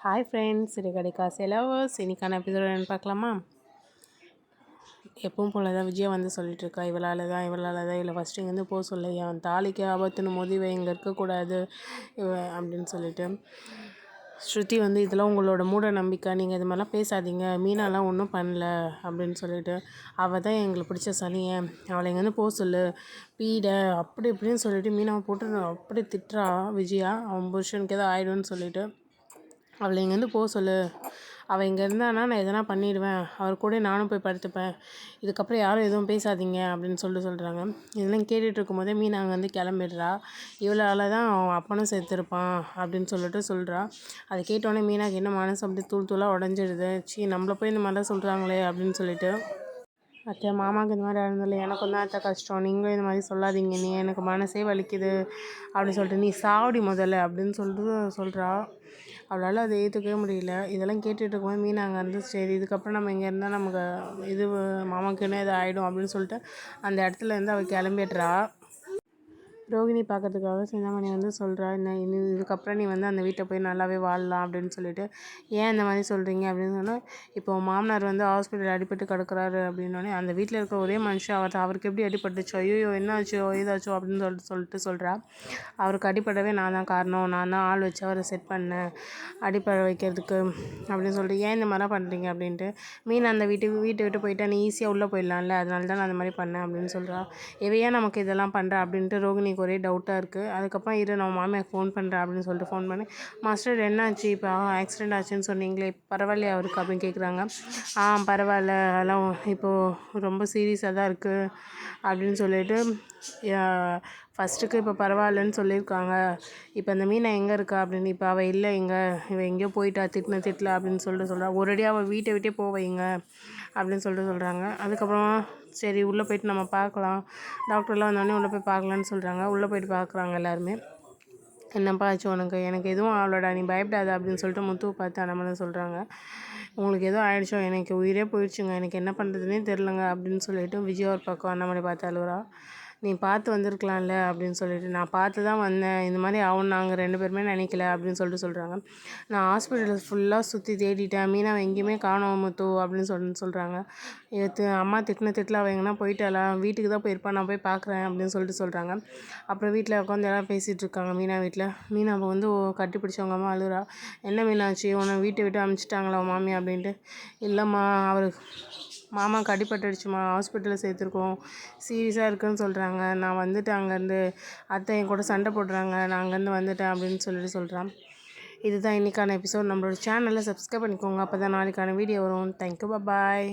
Hi friends, இது கிடைக்கா lovers. இன்றைக்கான episode என்னென்னு பார்க்கலாமா? எப்பவும் போல தான் விஜயா வந்து சொல்லிட்டுருக்கா, இவளால் தான் இல்லை ஃபஸ்ட்டு இங்கேருந்து போக சொல்ல, என் தாலிக்கு ஆபத்துன்னு போது இவ இங்கே இருக்கக்கூடாது இவ அப்படின்னு சொல்லிட்டு ஸ்ருதி வந்து இதெல்லாம் உங்களோட மூட நம்பிக்கை, நீங்கள் இது மாதிரிலாம் பேசாதீங்க, மீனாலாம் ஒன்றும் பண்ணல அப்படின்னு சொல்லிட்டு அவள் தான் எங்களுக்கு பிடிச்ச சனியை, அவளை இங்கேருந்து போக சொல்லு பீட அப்படி இப்படின்னு சொல்லிட்டு மீனாவை போட்டு அப்படி திட்டுறா விஜயா. அவன் புருஷனுக்கு எதாவது ஆயிடும்னு சொல்லிட்டு அவளை இங்கேருந்து போக சொல்லு, அவள் இங்கே இருந்தானா நான் எதனா பண்ணிடுவேன், அவர் கூட நானும் போய் படுத்துப்பேன், இதுக்கப்புறம் யாரும் எதுவும் பேசாதீங்க அப்படின்னு சொல்கிறாங்க. இதெல்லாம் கேட்டுட்டு இருக்கும்போதே மீனா அங்கே வந்து கிளம்பிடுறா. இவளால் தான் அவன் அப்பனும் செத்துருப்பான் அப்படின்னு சொல்கிறா. அதை கேட்டோடனே மீனாக்கு என்ன மனசு அப்படி தூள் தூளாக உடஞ்சிடுது. நம்மளை போய் இந்த மாதிரிலாம் சொல்கிறாங்களே அப்படின்னு சொல்லிட்டு, அத்தை மாமாவுக்கு இந்த மாதிரி இருந்தில்ல, எனக்கும் தான் அத்தை கஷ்டம், நீங்களும் இந்த மாதிரி சொல்லாதீங்க, நீ எனக்கு மனசே வலிக்குது அப்படின்னு சொல்லிட்டு, நீ சாவடி முதல்ல அப்படின்னு சொல்கிறா. அவளால் அதை ஏற்றுக்கவே முடியல. இதெல்லாம் கேட்டுட்டு இருக்கும்போது மீனா அங்கே வந்து சரி இதுக்கப்புறம் நம்ம இங்கே இருந்தால் நமக்கு இது மாமாக்குன்னு இது ஆகிடும் அப்படின்னு சொல்லிட்டு அந்த இடத்துல இருந்து அவள் கிளம்பிடுறா. ரோகிணி பார்க்கறதுக்காக சிந்தாமணி வந்து சொல்கிறா, இதுக்கப்புறம் நீ வந்து அந்த வீட்டை போய் நல்லாவே வாழலாம் அப்படின்னு சொல்லிட்டு, ஏன் இந்த மாதிரி சொல்கிறீங்க அப்படின்னு சொன்னால், இப்போ மாமனார் வந்து ஹாஸ்பிட்டல் அடிபட்டு கிடக்குறாரு அப்படின்னோடனே அந்த வீட்டில் இருக்க ஒரே மனுஷன் அவருக்கு எப்படி அடிபட்டுச்சோ, ஐயோ என்னாச்சோ ஏதாச்சோ அப்படின்னு சொல்கிறா. அவருக்கு அடிப்படவே நான் தான் காரணம், நான் தான் ஆள் வச்சு அவரை செட் பண்ணேன் அடிப்படை வைக்கிறதுக்கு அப்படின்னு சொல்லிட்டு, ஏன் இந்த மாதிரிலாம் பண்ணுறீங்க அப்படின்ட்டு, மீன் அந்த வீட்டை விட்டு போயிட்டா நீ ஈஸியாக உள்ளே போயிடலாம்ல, அதனால தான் நான் அந்த மாதிரி பண்ணேன் அப்படின்னு சொல்கிறா. எவையா நமக்கு இதெல்லாம் பண்ணுறா அப்படின்ட்டு ரோகிணிக்கு ஒரே டவுட்டாக இருக்குது. அதுக்கப்புறம் நம்ம மாமியார் ஃபோன் பண்ணுறேன் அப்படின்னு சொல்லிட்டு ஃபோன் பண்ணி, மாஸ்டர் என்னாச்சு, இப்போ ஆக்சிடெண்ட் ஆச்சுன்னு சொன்னீங்களே பரவாயில்லையா அவருக்கு அப்படின்னு கேட்குறாங்க. பரவாயில்ல, அதெல்லாம் இப்போது ரொம்ப சீரியஸாக தான் இருக்குது அப்படின்னு சொல்லிட்டு, ஃபஸ்ட்டுக்கு இப்போ பரவாயில்லன்னு சொல்லியிருக்காங்க. இப்போ அந்த மீனை எங்கே இருக்கா அப்படின்னு, இப்போ அவள் இல்லை, இவள் எங்கேயோ போயிட்டா திட்டல அப்படின்னு சொல்கிறா. ஒரேடியாக அவள் வீட்டை விட்டே போவைங்க அப்படின்னு சொல்கிறாங்க. அதுக்கப்புறமா சரி உள்ளே போய்ட்டு நம்ம பார்க்கலாம், டாக்டர்லாம் வந்தோடனே உள்ளே போய் பார்க்கலான்னு சொல்கிறாங்க. உள்ளே போய்ட்டு பார்க்குறாங்க எல்லாருமே. என்னப்பா ஆச்சு உனக்கு, எனக்கு எதுவும் அவளோட நீ பயப்படாத அப்படின்னு சொல்லிட்டு முத்துவை பார்த்து அண்ணாமலை சொல்கிறாங்க. உங்களுக்கு எதுவும் ஆயிடுச்சோ, எனக்கு உயிரே போயிடுச்சுங்க, எனக்கு என்ன பண்ணுறதுனே தெரிலங்க அப்படின்னு சொல்லிட்டு விஜய் ஒரு பக்கம் அண்ணாமலை பார்த்து அழுகுறா. நீ பார்த்து வந்திருக்கலாம்ல அப்படின்னு சொல்லிட்டு, நான் பார்த்து தான் வந்தேன், இந்த மாதிரி ஆகும் நாங்கள் 2 பேருமே நினைக்கல அப்படின்னு சொல்கிறாங்க. நான் ஹாஸ்பிட்டல் ஃபுல்லாக சுற்றி தேடிட்டேன், மீனாவை எங்கேயுமே காணோம் முத்து அப்படின்னு சொல்கிறாங்க. அம்மா திட்டில் அவள் எங்கன்னா போயிட்டாளா, வீட்டுக்கு தான் போயிருப்பான், நான் போய் பார்க்குறேன் அப்படின்னு சொல்கிறாங்க. அப்புறம் வீட்டில் உட்காந்து எல்லாம் பேசிகிட்டு இருக்காங்க. மீனாவை வந்து கட்டி பிடிச்சவங்க அம்மா அழுகுறா. என்ன மீனாச்சு, உன்னை வீட்டை விட்டு அனுப்பிச்சிட்டாங்களா மாமி அப்படின்ட்டு. இல்லைம்மா, மாமாவுக்கு அடிபட்டுடுச்சுமா, ஹாஸ்பிட்டலில் சேர்த்துருக்கோம், சீரியஸாக இருக்குதுன்னு சொல்கிறாங்க, நான் வந்துட்டேன் அங்கேருந்து, அத்தை என் கூட சண்டை போடுறாங்க, நான் அங்கேருந்து வந்துட்டேன் அப்படின்னு சொல்கிறான். இதுதான் இன்றைக்கான எபிசோட். நம்மளோட சேனலை சப்ஸ்கிரைப் பண்ணிக்கோங்க, அப்போ தான் நாளைக்கான வீடியோ வரும். தேங்க்யூ, பாய்.